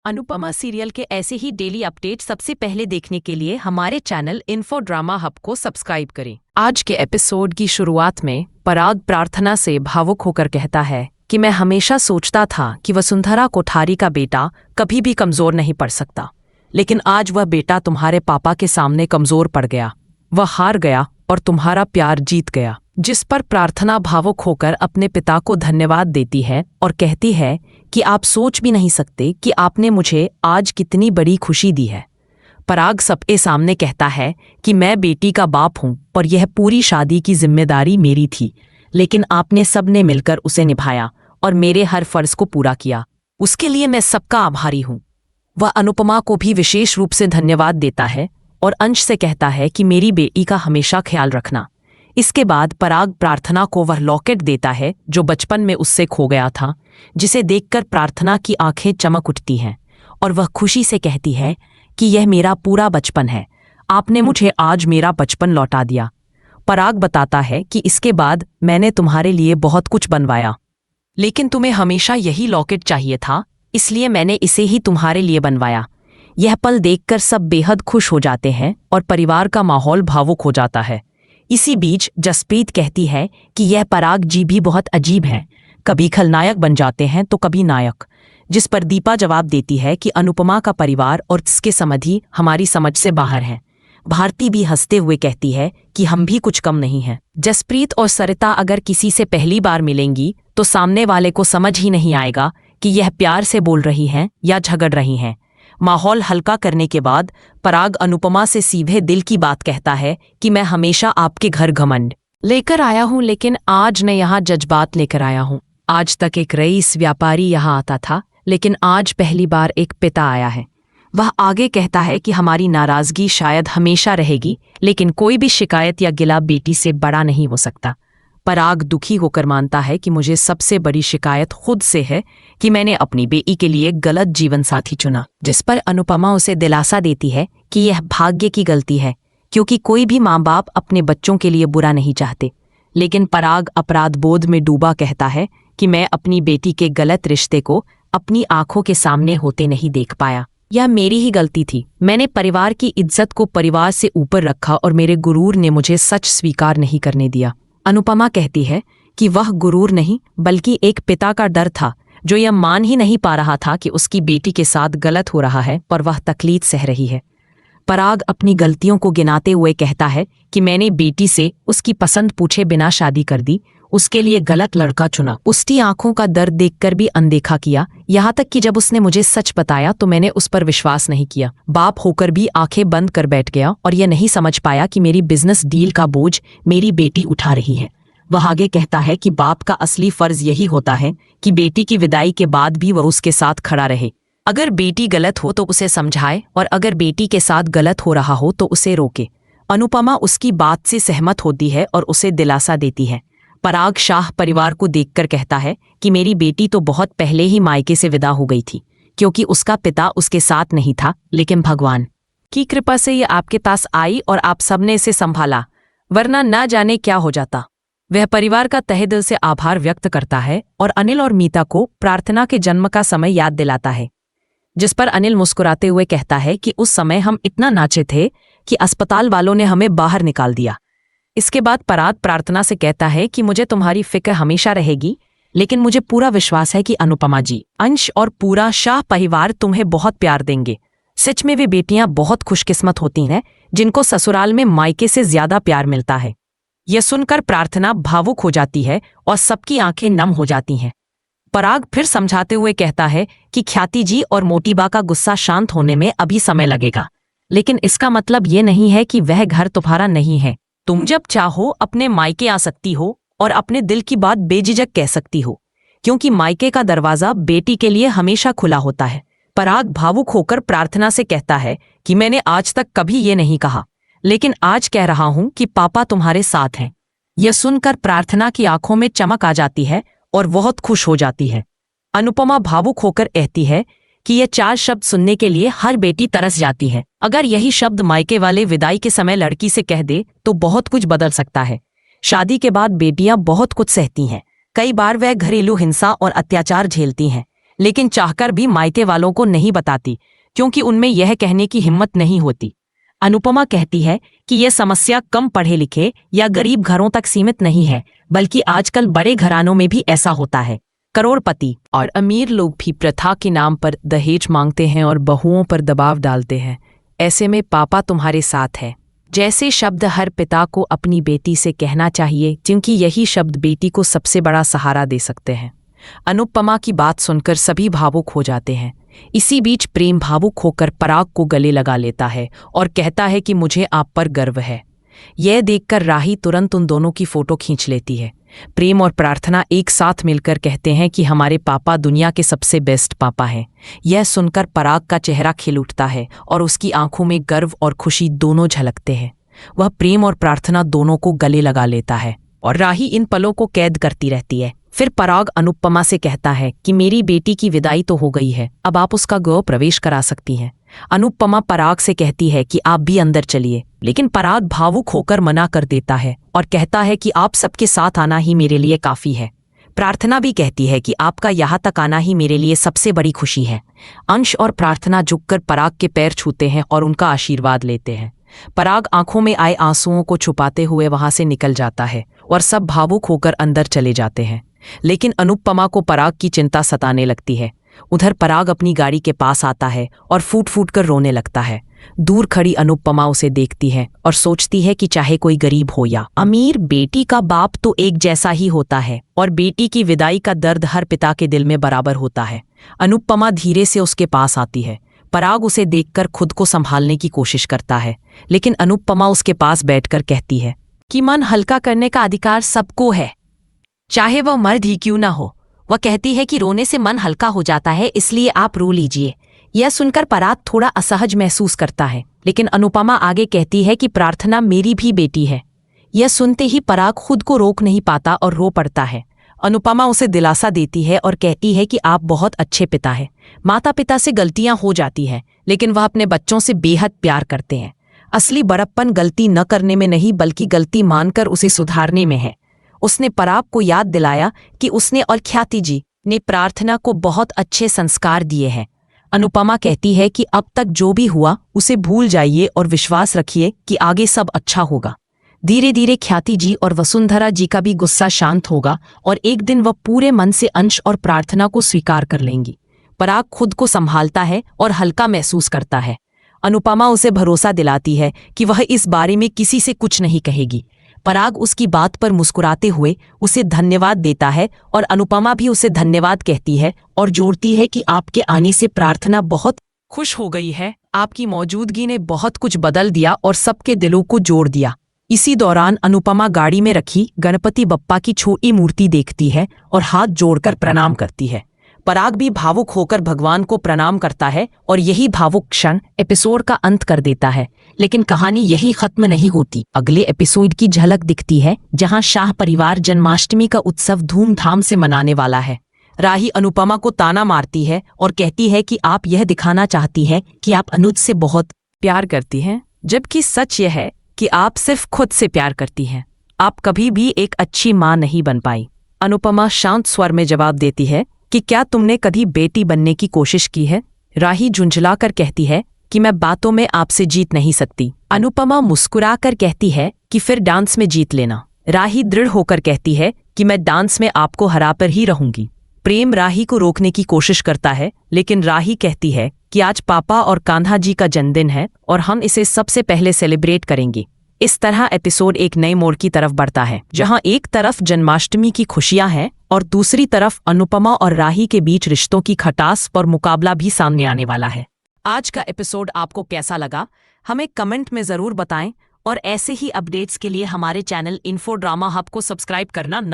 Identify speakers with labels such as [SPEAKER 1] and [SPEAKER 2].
[SPEAKER 1] Anupama serial के ऐसे ही daily update सबसे पहले देखने के लिए हमारे चैनल इन्फो ड्रामा हब को सब्सक्राइब करें। आज के एपिसोड की शुरुआत में पराग प्रार्थना से भावुक होकर कहता है कि मैं हमेशा सोचता था कि वसुंधरा कोठारी का बेटा कभी भी कमजोर नहीं पड़ सकता, लेकिन आज वह बेटा तुम्हारे पापा के सामने कमजोर पड़ गया। वह हार गया और तुम्हारा प्यार जीत गया। जिस पर प्रार्थना भावुक होकर अपने पिता को धन्यवाद देती है और कहती है कि आप सोच भी नहीं सकते कि आपने मुझे आज कितनी बड़ी खुशी दी है। पराग सबके सामने कहता है कि मैं बेटी का बाप हूं और यह पूरी शादी की जिम्मेदारी मेरी थी, लेकिन आपने सबने मिलकर उसे निभाया और मेरे हर फर्ज को पूरा किया। उसके लिए मैं सबका आभारी हूं। वह अनुपमा को भी विशेष रूप से धन्यवाद देता है और अंश से कहता है कि मेरी बेटी का हमेशा ख्याल रखना। इसके बाद पराग प्रार्थना को वह लॉकेट देता है जो बचपन में उससे खो गया था, जिसे देखकर प्रार्थना की आंखें चमक उठती हैं और वह खुशी से कहती है कि यह मेरा पूरा बचपन है, आपने मुझे आज मेरा बचपन लौटा दिया। पराग बताता है कि इसके बाद मैंने तुम्हारे लिए बहुत कुछ बनवाया, लेकिन तुम्हें हमेशा यही लॉकेट चाहिए था, इसलिए मैंने इसे ही तुम्हारे लिए बनवाया। यह पल देखकर सब बेहद खुश हो जाते हैं और परिवार का माहौल भावुक हो जाता है। इसी बीच जसप्रीत कहती है कि यह पराग जी भी बहुत अजीब है, कभी खलनायक बन जाते हैं तो कभी नायक। जिस पर दीपा जवाब देती है कि अनुपमा का परिवार और उसके समधि हमारी समझ से बाहर हैं। भारती भी हंसते हुए कहती है कि हम भी कुछ कम नहीं हैं। जसप्रीत और सरिता अगर किसी से पहली बार मिलेंगी तो सामने वाले को समझ ही नहीं आएगा कि यह प्यार से बोल रही हैं या झगड़ रही हैं। माहौल हल्का करने के बाद पराग अनुपमा से सीधे दिल की बात कहता है कि मैं हमेशा आपके घर घमंड लेकर आया हूं, लेकिन आज मैं यहाँ जज्बात लेकर आया हूं। आज तक एक रईस व्यापारी यहाँ आता था, लेकिन आज पहली बार एक पिता आया है। वह आगे कहता है कि हमारी नाराजगी शायद हमेशा रहेगी, लेकिन कोई भी शिकायत या गिला बेटी से बड़ा नहीं हो सकता। पराग दुखी होकर मानता है कि मुझे सबसे बड़ी शिकायत खुद से है कि मैंने अपनी बेटी के लिए गलत जीवन साथी चुना। जिस पर अनुपमा उसे दिलासा देती है कि यह भाग्य की गलती है, क्योंकि कोई भी माँ बाप अपने बच्चों के लिए बुरा नहीं चाहते। लेकिन पराग अपराध बोध में डूबा कहता है कि मैं अपनी बेटी के गलत रिश्ते को अपनी आंखों के सामने होते नहीं देख पाया। यह मेरी ही गलती थी। मैंने परिवार की इज्जत को परिवार से ऊपर रखा और मेरे गुरूर ने मुझे सच स्वीकार नहीं करने दिया। अनुपमा कहती है कि वह गुरूर नहीं बल्कि एक पिता का डर था, जो यह मान ही नहीं पा रहा था कि उसकी बेटी के साथ गलत हो रहा है पर वह तकलीफ सह रही है। पराग अपनी गलतियों को गिनाते हुए कहता है कि मैंने बेटी से उसकी पसंद पूछे बिना शादी कर दी, उसके लिए गलत लड़का चुना। उसकी आंखों का दर्द देखकर भी अनदेखा किया, यहाँ तक कि जब उसने मुझे सच बताया तो मैंने उस पर विश्वास नहीं किया। बाप होकर भी आंखें बंद कर बैठ गया और यह नहीं समझ पाया कि मेरी बिजनेस डील का बोझ मेरी बेटी उठा रही है। वह आगे कहता है कि बाप का असली फर्ज यही होता है कि बेटी की विदाई के बाद भी वह उसके साथ खड़ा रहे। अगर बेटी गलत हो तो उसे समझाए और अगर बेटी के साथ गलत हो रहा हो तो उसे रोके। अनुपमा उसकी बात से सहमत होती है और उसे दिलासा देती है। पराग शाह परिवार को देखकर कहता है कि मेरी बेटी तो बहुत पहले ही मायके से विदा हो गई थी, क्योंकि उसका पिता उसके साथ नहीं था, लेकिन भगवान की कृपा से ये आपके पास आई और आप सबने इसे संभाला, वरना ना जाने क्या हो जाता। वह परिवार का तहे दिल से आभार व्यक्त करता है और अनिल और मीता को प्रार्थना के जन्म का समय याद दिलाता है। जिस पर अनिल मुस्कुराते हुए कहता है कि उस समय हम इतना नाचे थे कि अस्पताल वालों ने हमें बाहर निकाल दिया। इसके बाद पराग प्रार्थना से कहता है कि मुझे तुम्हारी फिक्र हमेशा रहेगी, लेकिन मुझे पूरा विश्वास है कि अनुपमा जी, अंश और पूरा शाह परिवार तुम्हें बहुत प्यार देंगे। सच में वे बेटियां बहुत खुशकिस्मत होती हैं जिनको ससुराल में मायके से ज्यादा प्यार मिलता है। यह सुनकर प्रार्थना भावुक हो जाती है और सबकी आंखें नम हो जाती हैं। पराग फिर समझाते हुए कहता है कि ख्याति जी और मोटीबा का गुस्सा शांत होने में अभी समय लगेगा, लेकिन इसका मतलब ये नहीं है कि वह घर तुम्हारा नहीं है। तुम जब चाहो अपने मायके आ सकती हो और अपने दिल की बात बेझिझक कह सकती हो, क्योंकि मायके का दरवाजा बेटी के लिए हमेशा खुला होता है। पराग भावुक होकर प्रार्थना से कहता है कि मैंने आज तक कभी ये नहीं कहा, लेकिन आज कह रहा हूं कि पापा तुम्हारे साथ हैं। यह सुनकर प्रार्थना की आंखों में चमक आ जाती है और बहुत खुश हो जाती है। अनुपमा भावुक होकर कहती है कि ये 4 शब्द सुनने के लिए हर बेटी तरस जाती है। अगर यही शब्द मायके वाले विदाई के समय लड़की से कह दे तो बहुत कुछ बदल सकता है। शादी के बाद बेटियां बहुत कुछ सहती हैं। कई बार वह घरेलू हिंसा और अत्याचार झेलती हैं, लेकिन चाहकर भी मायके वालों को नहीं बताती क्योंकि उनमें यह कहने की हिम्मत नहीं होती। अनुपमा कहती है कि यह समस्या कम पढ़े लिखे या गरीब घरों तक सीमित नहीं है, बल्कि आजकल बड़े घरानों में भी ऐसा होता है। करोड़पति और अमीर लोग भी प्रथा के नाम पर दहेज मांगते हैं और बहुओं पर दबाव डालते हैं। ऐसे में पापा तुम्हारे साथ है जैसे शब्द हर पिता को अपनी बेटी से कहना चाहिए, क्योंकि यही शब्द बेटी को सबसे बड़ा सहारा दे सकते हैं। अनुपमा की बात सुनकर सभी भावुक हो जाते हैं। इसी बीच प्रेम भावुक होकर पराग को गले लगा लेता है और कहता है कि मुझे आप पर गर्व है। यह देखकर राही तुरंत उन दोनों की फोटो खींच लेती है। प्रेम और प्रार्थना एक साथ मिलकर कहते हैं कि हमारे पापा दुनिया के सबसे बेस्ट पापा हैं। यह सुनकर पराग का चेहरा खिल उठता है और उसकी आंखों में गर्व और खुशी दोनों झलकते हैं। वह प्रेम और प्रार्थना दोनों को गले लगा लेता है और राही इन पलों को कैद करती रहती है। फिर पराग अनुपमा से कहता है कि मेरी बेटी की विदाई तो हो गई है, अब आप उसका गृह प्रवेश करा सकती हैं। अनुपमा पराग से कहती है कि आप भी अंदर चलिए, लेकिन पराग भावुक होकर मना कर देता है और कहता है कि आप सबके साथ आना ही मेरे लिए काफी है। प्रार्थना भी कहती है कि आपका यहाँ तक आना ही मेरे लिए सबसे बड़ी खुशी है। अंश और प्रार्थना झुककर पराग के पैर छूते हैं और उनका आशीर्वाद लेते हैं। पराग आंखों में आए आंसुओं को छुपाते हुए वहां से निकल जाता है और सब भावुक होकर अंदर चले जाते हैं। लेकिन अनुपमा को पराग की चिंता सताने लगती है। उधर पराग अपनी गाड़ी के पास आता है और फूट फूट कर रोने लगता है। दूर खड़ी अनुपमा उसे देखती है और सोचती है कि चाहे कोई गरीब हो या अमीर, बेटी का बाप तो एक जैसा ही होता है और बेटी की विदाई का दर्द हर पिता के दिल में बराबर होता है। अनुपमा धीरे से उसके पास आती है। पराग उसे देखकर खुद को संभालने की कोशिश करता है, लेकिन अनुपमा उसके पास बैठकर कहती है कि मन हल्का करने का अधिकार सबको है, चाहे वह मर्द ही क्यों ना हो। वह कहती है कि रोने से मन हल्का हो जाता है, इसलिए आप रो लीजिए। यह सुनकर पराग थोड़ा असहज महसूस करता है, लेकिन अनुपमा आगे कहती है कि प्रार्थना मेरी भी बेटी है। यह सुनते ही पराग खुद को रोक नहीं पाता और रो पड़ता है। अनुपमा उसे दिलासा देती है और कहती है कि आप बहुत अच्छे पिता हैं। माता पिता से गलतियां हो जाती हैं, लेकिन वह अपने बच्चों से बेहद प्यार करते हैं। असली बड़प्पन गलती न करने में नहीं, बल्कि गलती मानकर उसे सुधारने में है। उसने पराग को याद दिलाया कि उसने और ख्याति जी ने प्रार्थना को बहुत अच्छे संस्कार दिए हैं। अनुपमा कहती है कि अब तक जो भी हुआ उसे भूल जाइए और विश्वास रखिए कि आगे सब अच्छा होगा। धीरे धीरे ख्याति जी और वसुंधरा जी का भी गुस्सा शांत होगा और एक दिन वह पूरे मन से अंश और प्रार्थना को स्वीकार कर लेंगी। पराग खुद को संभालता है और हल्का महसूस करता है। अनुपमा उसे भरोसा दिलाती है कि वह इस बारे में किसी से कुछ नहीं कहेगी। पराग उसकी बात पर मुस्कुराते हुए उसे धन्यवाद देता है और अनुपमा भी उसे धन्यवाद कहती है और जोड़ती है कि आपके आने से प्रार्थना बहुत खुश हो गई है। आपकी मौजूदगी ने बहुत कुछ बदल दिया और सबके दिलों को जोड़ दिया। इसी दौरान अनुपमा गाड़ी में रखी गणपति बप्पा की छोटी मूर्ति देखती है और हाथ जोड़कर प्रणाम करती है। पराग भी भावुक होकर भगवान को प्रणाम करता है और यही भावुक क्षण एपिसोड का अंत कर देता है। लेकिन कहानी यही खत्म नहीं होती। अगले एपिसोड की झलक दिखती है, जहां शाह परिवार जन्माष्टमी का उत्सव धूमधाम से मनाने वाला है। राही अनुपमा को ताना मारती है और कहती है कि आप यह दिखाना चाहती हैं कि आप अनुज से बहुत प्यार करती हैं, जबकि सच यह है कि आप सिर्फ खुद से प्यार करती हैं। आप कभी भी एक अच्छी माँ नहीं बन पाई। अनुपमा शांत स्वर में जवाब देती है कि क्या तुमने कभी बेटी बनने की कोशिश की है? राही झुंझलाकर कहती है कि मैं बातों में आपसे जीत नहीं सकती। अनुपमा मुस्कुराकर कहती है कि फिर डांस में जीत लेना। राही दृढ़ होकर कहती है कि मैं डांस में आपको हराकर ही रहूंगी। प्रेम राही को रोकने की कोशिश करता है, लेकिन राही कहती है कि आज पापा और कान्हा जी का जन्मदिन है और हम इसे सबसे पहले सेलिब्रेट करेंगे। इस तरह एपिसोड एक नए मोड़ की तरफ बढ़ता है, जहां एक तरफ जन्माष्टमी की खुशियां हैं और दूसरी तरफ अनुपमा और राही के बीच रिश्तों की खटास और मुकाबला भी सामने आने वाला है। आज का एपिसोड आपको कैसा लगा, हमें कमेंट में जरूर बताएं और ऐसे ही अपडेट्स के लिए हमारे चैनल इन्फो ड्रामा हब को सब्सक्राइब करना न